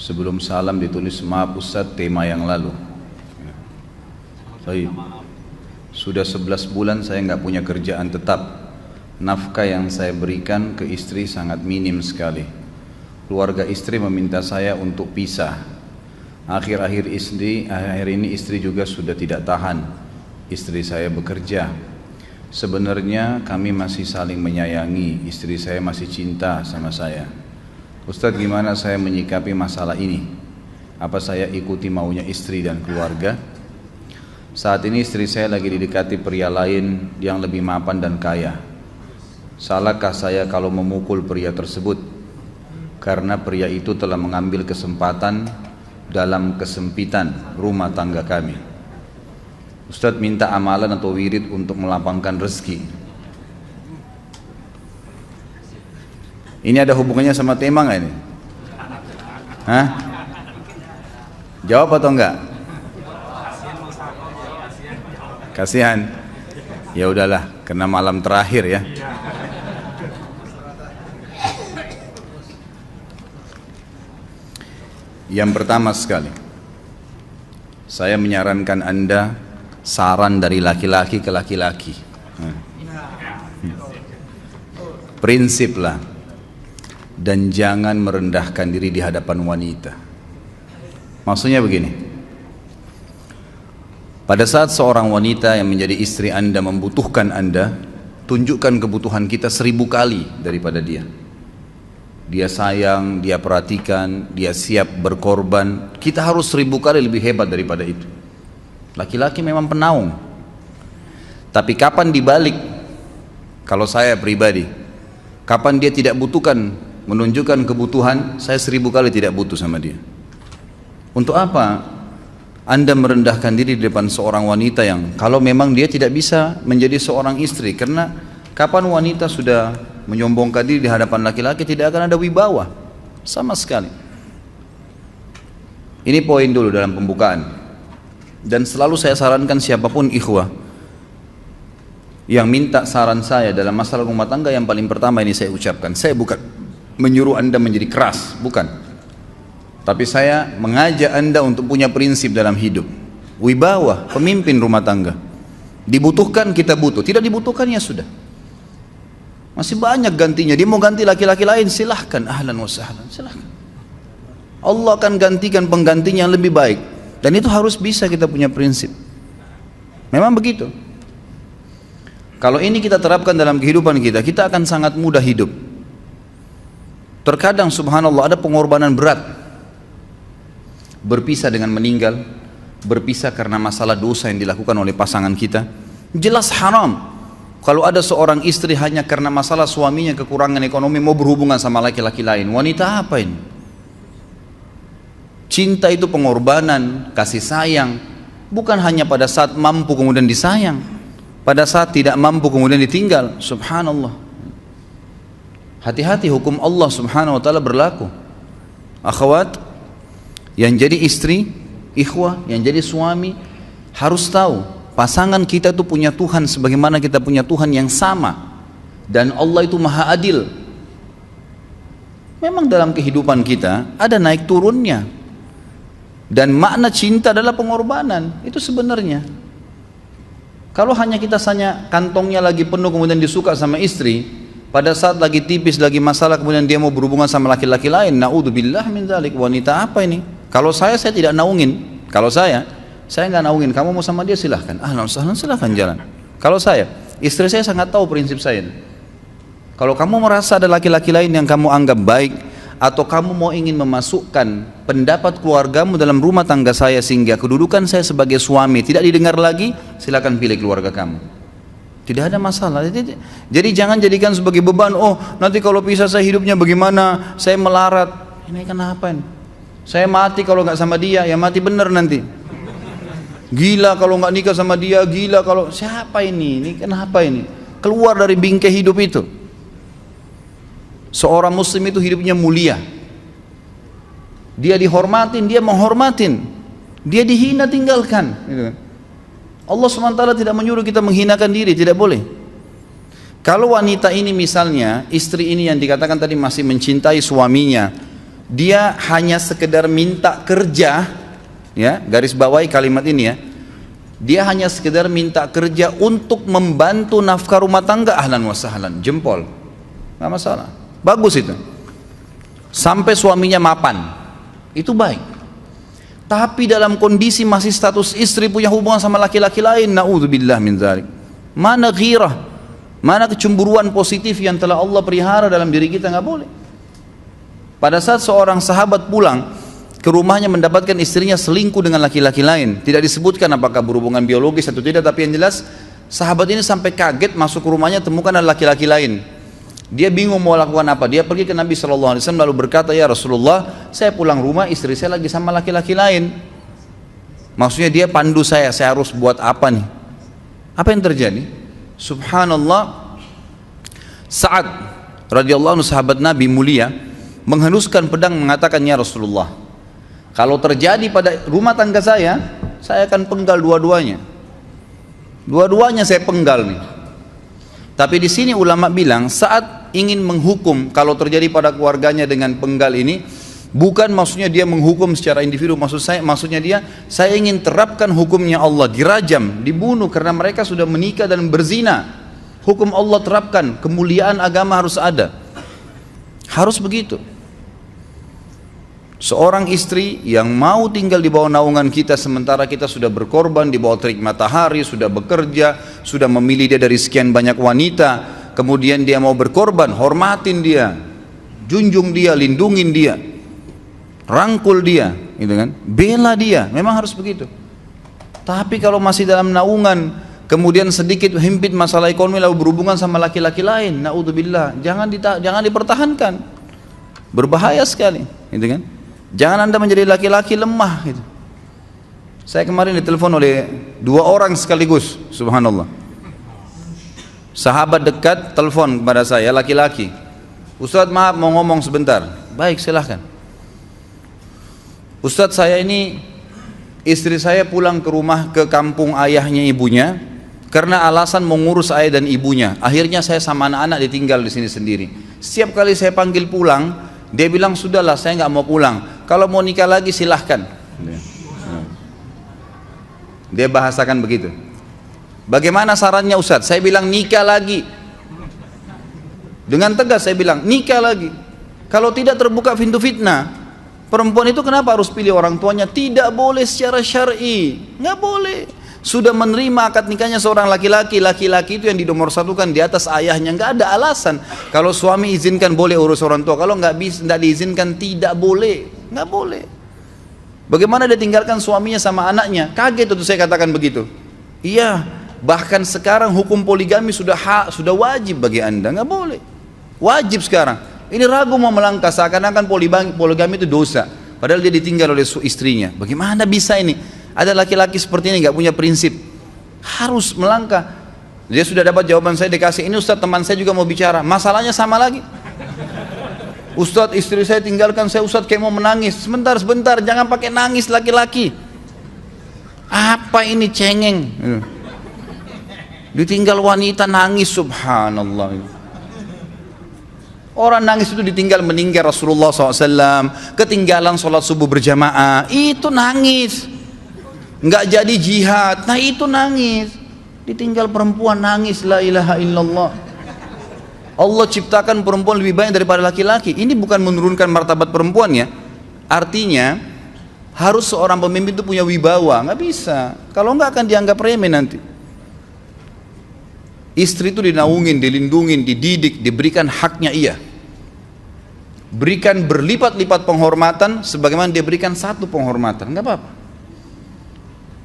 Sebelum salam ditulis, maaf Ustadz, tema yang lalu. Baik. Sudah 11 bulan saya nggak punya kerjaan tetap. Nafkah yang saya berikan ke istri sangat minim sekali. Keluarga istri meminta saya untuk pisah. Akhir-akhir ini istri juga sudah tidak tahan. Istri saya bekerja. Sebenarnya kami masih saling menyayangi. Istri saya masih cinta sama saya. Ustadz, gimana saya menyikapi masalah ini? Apa saya ikuti maunya istri dan keluarga? Saat ini istri saya lagi didekati pria lain yang lebih mapan dan kaya. Salahkah saya kalau memukul pria tersebut? Karena pria itu telah mengambil kesempatan dalam kesempitan rumah tangga kami. Ustadz minta amalan atau wirid untuk melapangkan rezeki. Ini ada hubungannya sama tema nggak ini? Hah? Jawab atau enggak? Kasihan. Ya udahlah, karena malam terakhir ya. Yang pertama sekali, saya menyarankan Anda saran dari laki-laki ke laki-laki. Prinsiplah. Dan jangan merendahkan diri di hadapan wanita. Maksudnya begini, pada saat seorang wanita yang menjadi istri Anda membutuhkan Anda, tunjukkan kebutuhan kita 1000 kali daripada dia. Dia sayang, dia perhatikan, dia siap berkorban. Kita harus 1000 kali lebih hebat daripada itu. Laki-laki memang penaung. Tapi kapan dibalik? Kalau saya pribadi, kapan dia tidak butuhkan, menunjukkan kebutuhan, saya 1000 kali tidak butuh sama dia. Untuk apa Anda merendahkan diri di depan seorang wanita yang kalau memang dia tidak bisa menjadi seorang istri? Karena kapan wanita sudah menyombongkan diri di hadapan laki-laki, tidak akan ada wibawa sama sekali. Ini poin dulu dalam pembukaan. Dan selalu saya sarankan siapapun ikhwah yang minta saran saya dalam masalah rumah tangga, yang paling pertama ini saya ucapkan, saya bukan menyuruh Anda menjadi keras, bukan. Tapi saya mengajak Anda untuk punya prinsip dalam hidup. Wibawa, pemimpin rumah tangga. Dibutuhkan kita butuh, tidak dibutuhkan ya sudah. Masih banyak gantinya. Dia mau ganti laki-laki lain, silahkan, ahlan wa sahlan, silahkan. Allah akan gantikan penggantinya yang lebih baik. Dan itu harus bisa kita punya prinsip. Memang begitu. Kalau ini kita terapkan dalam kehidupan kita, kita akan sangat mudah hidup. Terkadang subhanallah ada pengorbanan berat. Berpisah dengan meninggal, berpisah karena masalah dosa yang dilakukan oleh pasangan kita. Jelas haram. Kalau ada seorang istri hanya karena masalah suaminya kekurangan ekonomi mau berhubungan sama laki-laki lain, wanita apa ini? Cinta itu pengorbanan, kasih sayang. Bukan hanya pada saat mampu kemudian disayang, pada saat tidak mampu kemudian ditinggal. Subhanallah. Hati-hati, hukum Allah subhanahu wa ta'ala berlaku. Akhwat, yang jadi istri, ikhwah, yang jadi suami, harus tahu pasangan kita itu punya Tuhan sebagaimana kita punya Tuhan yang sama. Dan Allah itu maha adil. Memang dalam kehidupan kita ada naik turunnya. Dan makna cinta adalah pengorbanan. Itu sebenarnya. Kalau hanya kita kantongnya lagi penuh kemudian disuka sama istri, pada saat lagi tipis, lagi masalah, kemudian dia mau berhubungan sama laki-laki lain, na'udzubillah min dzalik. Wanita apa ini? Kalau saya tidak naungin. Kalau saya nggak naungin. Kamu mau sama dia silahkan. Ahlan sahlan, silahkan jalan. Kalau saya, istri saya sangat tahu prinsip saya. Kalau kamu merasa ada laki-laki lain yang kamu anggap baik, atau kamu mau ingin memasukkan pendapat keluargamu dalam rumah tangga saya sehingga kedudukan saya sebagai suami tidak didengar lagi, silakan pilih keluarga kamu. Tidak ada masalah. Jadi jangan jadikan sebagai beban. Oh, nanti kalau pisah saya hidupnya bagaimana? Saya melarat. Ini kenapa ini? Saya mati kalau nggak sama dia, ya mati bener nanti. Gila kalau nggak nikah sama dia, gila kalau siapa ini? Ini kenapa ini? Keluar dari bingkai hidup itu. Seorang muslim itu hidupnya mulia. Dia dihormatin, dia menghormatin. Dia dihina, tinggalkan. Gitu kan. Allah SWT tidak menyuruh kita menghinakan diri, tidak boleh. Kalau wanita ini misalnya, istri ini yang dikatakan tadi masih mencintai suaminya, dia hanya sekedar minta kerja, ya, garis bawahi kalimat ini ya. Dia hanya sekedar minta kerja untuk membantu nafkah rumah tangga, ahlan wa sahlan, jempol. Nggak masalah. Bagus itu. Sampai suaminya mapan. Itu baik. Tapi dalam kondisi masih status istri punya hubungan sama laki-laki lain, naudzubillah min dzalik. Mana ghirah? Mana kecemburuan positif yang telah Allah pelihara dalam diri kita? Nggak boleh. Pada saat seorang sahabat pulang ke rumahnya mendapatkan istrinya selingkuh dengan laki-laki lain, tidak disebutkan apakah berhubungan biologis atau tidak, tapi yang jelas sahabat ini sampai kaget, masuk ke rumahnya temukan ada laki-laki lain. Dia bingung mau lakukan apa. Dia pergi ke Nabi SAW lalu berkata, ya Rasulullah, saya pulang rumah istri saya lagi sama laki-laki lain. Maksudnya dia pandu saya harus buat apa nih? Apa yang terjadi? Subhanallah, Sa'ad radhiyallahu anhu sahabat Nabi mulia menghenuskan pedang mengatakan, ya Rasulullah, kalau terjadi pada rumah tangga saya akan penggal dua-duanya. Dua-duanya saya penggal nih. Tapi di sini ulama bilang saat ingin menghukum kalau terjadi pada keluarganya dengan penggal ini, bukan maksudnya dia menghukum secara individu, maksudnya dia, saya ingin terapkan hukumnya Allah, dirajam, dibunuh karena mereka sudah menikah dan berzina. Hukum Allah terapkan, kemuliaan agama harus ada. Harus begitu. Seorang istri yang mau tinggal di bawah naungan kita sementara kita sudah berkorban di bawah terik matahari, sudah bekerja, sudah memilih dia dari sekian banyak wanita, kemudian dia mau berkorban, hormatin dia, junjung dia, lindungin dia, rangkul dia, gitu kan? Bela dia, memang harus begitu. Tapi kalau masih dalam naungan, kemudian sedikit himpit masalah ekonomi lalu berhubungan sama laki-laki lain, naudzubillah, jangan dipertahankan. Berbahaya sekali, gitu kan? Jangan Anda menjadi laki-laki lemah gitu. Saya kemarin ditelepon oleh dua orang sekaligus, subhanallah. Sahabat dekat telepon kepada saya, laki-laki. Ustadz, maaf mau ngomong sebentar. Baik, silahkan. Ustadz, saya ini istri saya pulang ke rumah ke kampung ayahnya ibunya karena alasan mengurus ayah dan ibunya. Akhirnya saya sama anak-anak ditinggal di sini sendiri. Setiap kali saya panggil pulang, dia bilang, sudahlah saya nggak mau pulang. Kalau mau nikah lagi silahkan. Dia bahasakan begitu. Bagaimana sarannya Ustadz? Saya bilang nikah lagi. Dengan tegas saya bilang nikah lagi. Kalau tidak terbuka pintu fitnah. Perempuan itu kenapa harus pilih orang tuanya? Tidak boleh secara syar'i. Nggak boleh. Sudah menerima akad nikahnya seorang laki-laki, laki-laki itu yang dinomorsatukan di atas ayahnya, nggak ada alasan. Kalau suami izinkan boleh urus orang tua, kalau nggak diizinkan tidak boleh, nggak boleh. Bagaimana dia tinggalkan suaminya sama anaknya? Kaget itu saya katakan begitu. Iya, bahkan sekarang hukum poligami sudah wajib bagi Anda, nggak boleh. Wajib sekarang. Ini ragu mau melangkah seakan-akan poligami itu dosa, padahal dia ditinggal oleh istrinya. Bagaimana bisa ini? Ada laki-laki seperti ini nggak punya prinsip, harus melangkah. Dia sudah dapat jawaban saya, dikasih ini Ustadz, teman saya juga mau bicara, masalahnya sama lagi. Ustadz, istri saya tinggalkan saya, Ustadz kayak mau menangis. Sebentar, jangan pakai nangis laki-laki. Apa ini cengeng? Ditinggal wanita nangis, subhanallah. Orang nangis itu ditinggal meninggal Rasulullah SAW, ketinggalan sholat subuh berjamaah, itu nangis. Nggak jadi jihad, nah itu nangis. Ditinggal perempuan nangis, la ilaha illallah. Allah ciptakan perempuan lebih banyak daripada laki-laki. Ini bukan menurunkan martabat perempuan ya. Artinya harus seorang pemimpin itu punya wibawa. Nggak bisa, kalau nggak akan dianggap remeh nanti. Istri itu dinaungin, dilindungin, dididik, diberikan haknya ia. Berikan berlipat-lipat penghormatan sebagaimana dia berikan satu penghormatan, nggak apa-apa.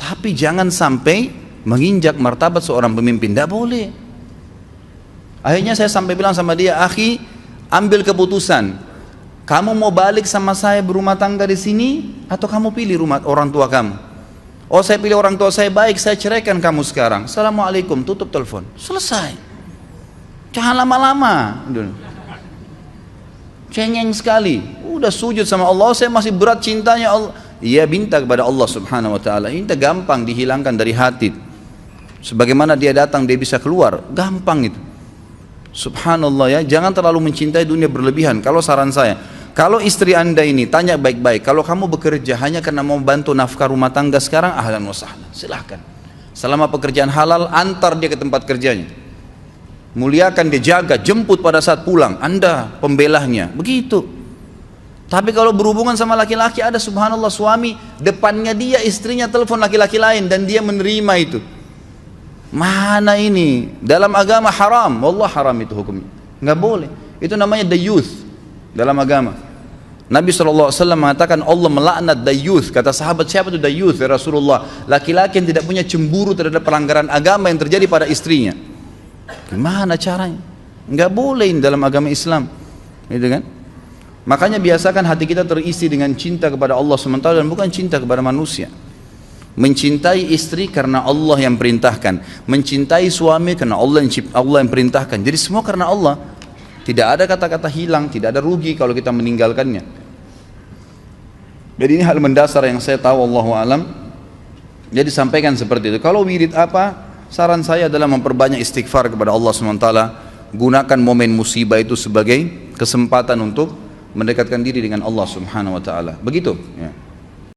Tapi jangan sampai menginjak martabat seorang pemimpin, tidak boleh. Akhirnya saya sampai bilang sama dia, akhi, ambil keputusan. Kamu mau balik sama saya berumah tangga di sini, atau kamu pilih rumah orang tua kamu? Oh, saya pilih orang tua saya, baik, saya ceraikan kamu sekarang. Assalamualaikum, tutup telepon, selesai. Jangan lama-lama. Cengeng sekali. Udah sujud sama Allah, saya masih berat cintanya Allah. Ia minta kepada Allah subhanahu wa ta'ala, minta gampang dihilangkan dari hati. Sebagaimana dia datang dia bisa keluar, gampang itu. Subhanallah ya, jangan terlalu mencintai dunia berlebihan. Kalau saran saya, Kalau istri anda ini tanya baik-baik, kalau kamu bekerja hanya karena mau bantu nafkah rumah tangga sekarang, ahlan wa sahlan, silahkan. Selama pekerjaan halal, antar dia ke tempat kerjanya. Muliakan dia, jaga, jemput pada saat pulang, anda pembelahnya, begitu. Tapi kalau berhubungan sama laki-laki, ada subhanallah suami, depannya dia istrinya telepon laki-laki lain dan dia menerima itu. Mana ini? Dalam agama haram, wallah haram itu hukumnya. Nggak boleh. Itu namanya dayuth dalam agama. Nabi SAW mengatakan Allah melaknat dayuth. Kata sahabat, siapa itu dayuth ya Rasulullah? Laki-laki yang tidak punya cemburu terhadap pelanggaran agama yang terjadi pada istrinya. Gimana caranya? Nggak boleh dalam agama Islam, gitu kan? Makanya biasakan hati kita terisi dengan cinta kepada Allah SWT dan bukan cinta kepada manusia. Mencintai istri karena Allah yang perintahkan, mencintai suami karena Allah yang perintahkan. Jadi semua karena Allah. Tidak ada kata-kata hilang, tidak ada rugi kalau kita meninggalkannya. Jadi ini hal mendasar yang saya tahu, Allahu alam. Jadi sampaikan seperti itu. Kalau wirid apa? Saran saya adalah memperbanyak istighfar kepada Allah SWT. Gunakan momen musibah itu sebagai kesempatan untuk mendekatkan diri dengan Allah Subhanahu wa taala. Begitu ya.